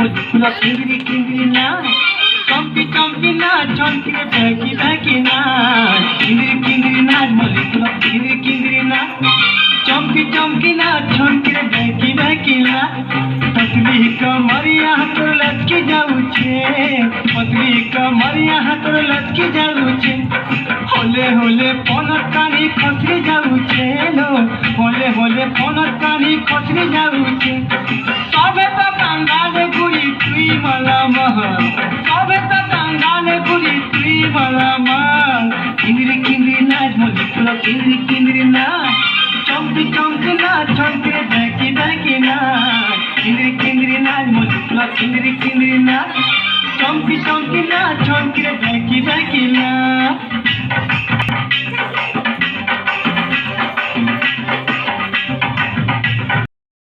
মজকুলা কিংরি কিংরি না চমকি চমকি না ঝনকিরে ব্যাকি ব্যাকি না কিংরি কিংরি না মজকুলা কিংরি কিংরি না चमकी चमकी ना झनके बैकी बैकी ना पतली कमरिया तोर लटकी जाऊ छे पतली कमरिया तोर लटकी जाऊ छे होले होले पनर कानी खसरी जाऊ छे लो होले होले पनर कानी खसरी जाऊ छे सबे तो कांगाले गुड़ी तुई मला मह सबे तो कांगाले गुड़ी तुई मला मह किंगरी किंगरी ना मजकुला किंगरी किंगरी ना चमकी चमकी ना झनके बैकी बैकी ना किंगरी किंगरी ना मजकुला किंगरी किंगरी ना चमकी चमकी ना झनके बैकी बैकी ना।